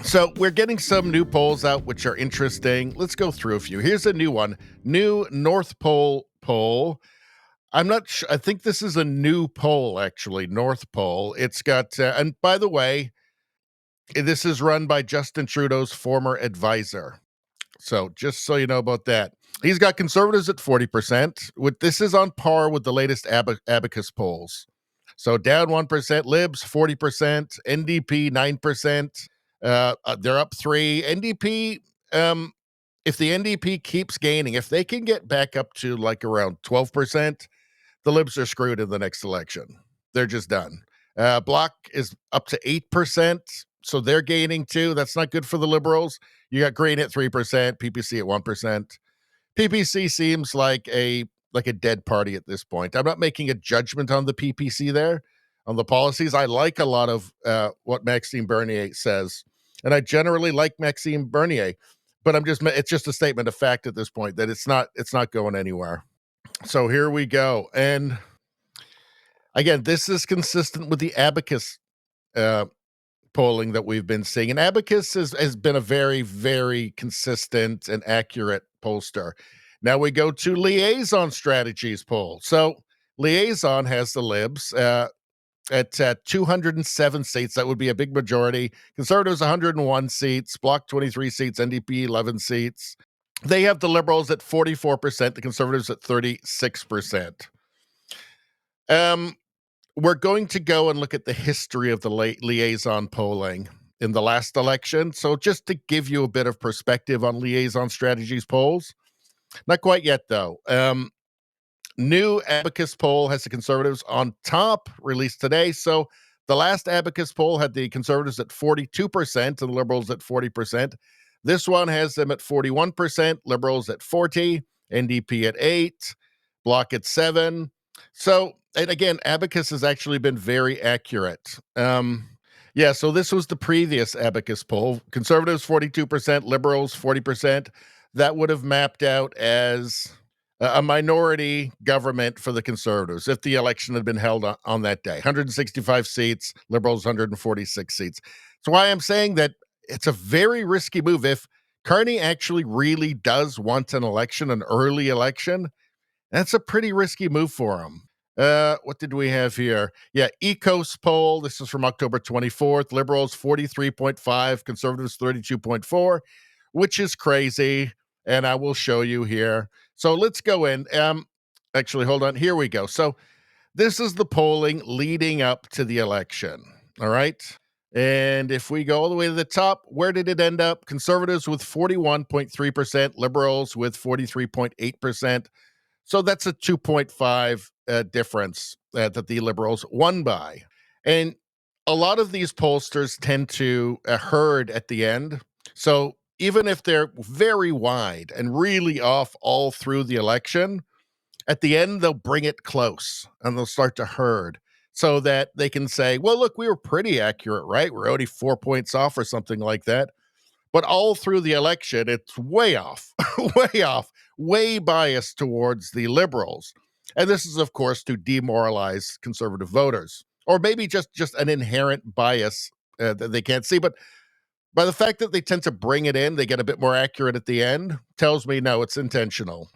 So we're getting some new polls out, which are interesting. Let's go through a few. Here's a new one, new North Pole poll. I'm not sure. I think this is a new poll, actually, North Pole. It's got, and by the way, this is run by Justin Trudeau's former advisor. So just so you know about that. He's got conservatives at 40%. This is on par with the latest Abacus polls. So down 1%, Libs 40%, NDP 9%. They're up 3. NDP, if the NDP keeps gaining, if they can get back up to like around 12%, the Libs are screwed in the next election. They're just done. Bloc is up to 8%, so they're gaining too. That's not good for the Liberals. You got Green at 3%, PPC at 1%. PPC seems like a dead party at this point. I'm not making a judgment on the PPC there, on the policies. I like a lot of what Maxime Bernier says, and I generally like Maxime Bernier, but it's just a statement of fact at this point that it's not going anywhere. So here we go. And again, this is consistent with the Abacus polling that we've been seeing. And Abacus has been a very, very consistent and accurate pollster. Now we go to Liaison Strategies poll. So Liaison has the Libs at 207 seats. That would be a big majority. Conservatives 101 seats, Bloc 23 seats, NDP 11 seats. They have the Liberals at 44%, the Conservatives at 36%. We're going to go and look at the history of the liaison polling in the last election. So just to give you a bit of perspective on Liaison Strategies polls. Not quite yet, though. New Abacus poll has the Conservatives on top, released today. So the last Abacus poll had the Conservatives at 42% and the Liberals at 40%. This one has them at 41%, Liberals at 40%, NDP at 8%, Bloc at 7%. So, and again, Abacus has actually been very accurate. So this was the previous Abacus poll. Conservatives 42%, Liberals 40%. That would have mapped out as a minority government for the Conservatives if the election had been held on that day. 165 seats, Liberals 146 seats. That's why I'm saying that it's a very risky move. If Carney actually really does want an election, an early election, that's a pretty risky move for him. What did we have here? Yeah, Ecos poll. This is from October 24th. Liberals 43.5, Conservatives 32.4, which is crazy. And I will show you here. So let's go in. Actually, hold on. Here we go. So this is the polling leading up to the election. All right. And if we go all the way to the top, where did it end up? Conservatives with 41.3%, Liberals with 43.8%. So that's a 2.5 difference that the Liberals won by. And a lot of these pollsters tend to herd at the end. So even if they're very wide and really off all through the election, at the end, they'll bring it close and they'll start to herd so that they can say, well, look, we were pretty accurate, right? We're only 4 points off or something like that. But all through the election, it's way off, way off, way biased towards the Liberals. And this is, of course, to demoralize conservative voters, or maybe just an inherent bias that they can't see. But by the fact that they tend to bring it in, they get a bit more accurate at the end, tells me, no, it's intentional.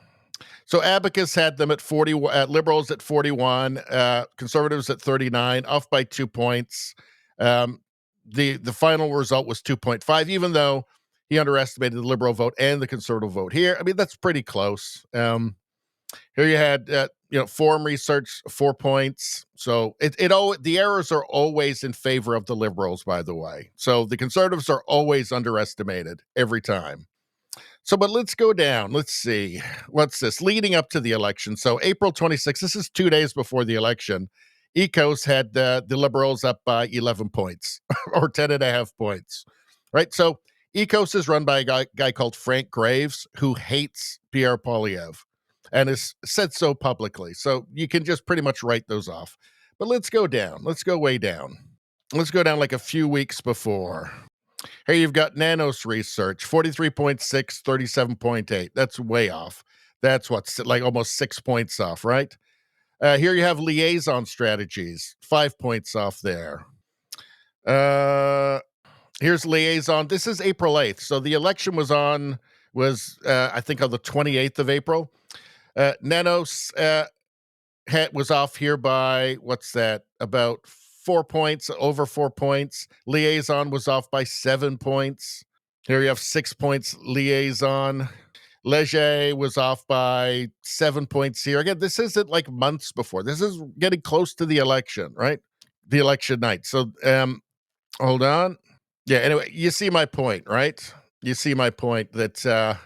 So Abacus had them at 40, Liberals at 41, Conservatives at 39, off by 2 points. The final result was 2.5, even though he underestimated the Liberal vote and the Conservative vote here. I mean, that's pretty close. Here you had, Forum Research, 4 points. So the errors are always in favor of the Liberals, by the way. So the Conservatives are always underestimated every time. So, but let's go down. Let's see. What's this? Leading up to the election. So April 26th, this is 2 days before the election. Ecos had the Liberals up by 11 points or 10.5 points, right? So Ecos is run by a guy called Frank Graves, who hates Pierre Poilievre and has said so publicly. So you can just pretty much write those off. But let's go down. Let's go way down. Let's go down like a few weeks before. Here you've got Nanos Research, 43.6, 37.8. That's way off. That's what's like almost 6 points off, right? Here you have Liaison Strategies, 5 points off there. Here's liaison. This is April 8th. So the election was I think on the 28th of April. Nanos was off here by, what's that, about 4 points, over 4 points. Liaison was off by 7 points. Here you have 6 points, liaison. Leger was off by 7 points here. Again, this isn't like months before. This is getting close to the election, right? The election night. So, hold on. Yeah, anyway, you see my point, right? You see my point that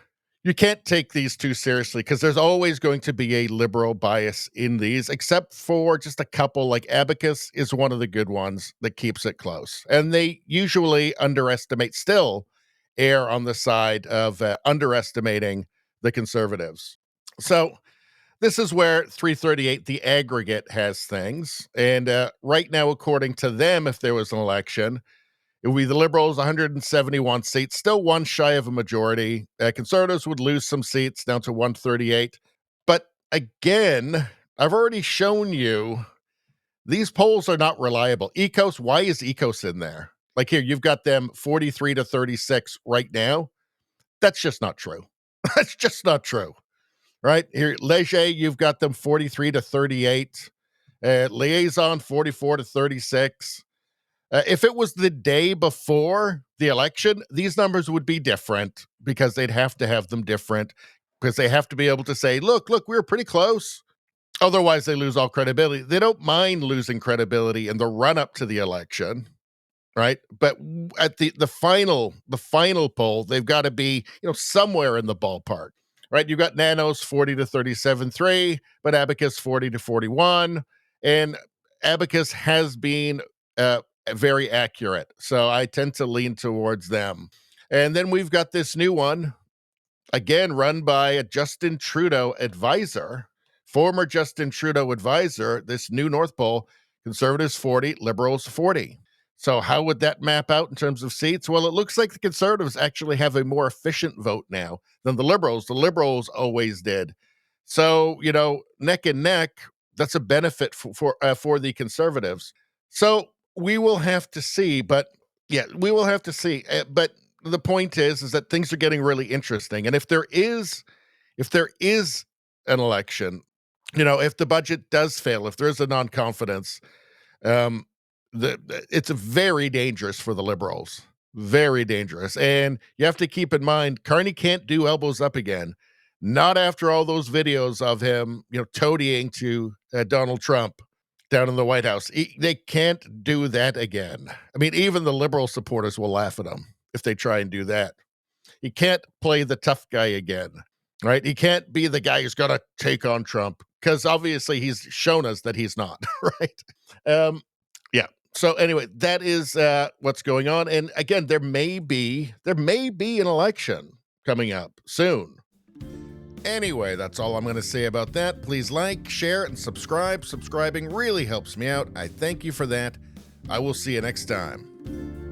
you can't take these too seriously because there's always going to be a liberal bias in these, except for just a couple. Like Abacus is one of the good ones that keeps it close. And they usually still err on the side of underestimating the conservatives. So this is where 338, the aggregate, has things. And right now, according to them, if there was an election, it would be the Liberals, 171 seats, still one shy of a majority. Conservatives would lose some seats down to 138. But again, I've already shown you these polls are not reliable. ECOS, why is ECOS in there? Like here, you've got them 43 to 36 right now. That's just not true. That's just not true. Right here, Leger, you've got them 43 to 38. Liaison, 44 to 36. If it was the day before the election, these numbers would be different because they'd have to have them different because they have to be able to say, look, we were pretty close. Otherwise, they lose all credibility. They don't mind losing credibility in the run up to the election, right? But at the final poll, they've got to be, somewhere in the ballpark, right? You've got Nanos 40 to 37.3, but Abacus 40 to 41, and Abacus has been very accurate. So I tend to lean towards them. And then we've got this new one, again, run by a Justin Trudeau advisor, former Justin Trudeau advisor, this new North Pole, Conservatives 40, Liberals 40. So how would that map out in terms of seats? Well, it looks like the Conservatives actually have a more efficient vote now than the Liberals. The Liberals always did. So, neck and neck, that's a benefit for the Conservatives. So we will have to see, but we will have to see. But the point is that things are getting really interesting. And if there is an election, if the budget does fail, if there is a non-confidence, it's very dangerous for the Liberals. Very dangerous. And you have to keep in mind, Carney can't do elbows up again. Not after all those videos of him, toadying to Donald Trump down in the White House. They can't do that again. I mean, even the liberal supporters will laugh at him if they try and do that. He can't play the tough guy again, right? He can't be the guy who's going to take on Trump because obviously he's shown us that he's not, right? So anyway, that is what's going on. And again, there may be an election coming up soon. Anyway, that's all I'm going to say about that. Please like, share, and subscribe. Subscribing really helps me out. I thank you for that. I will see you next time.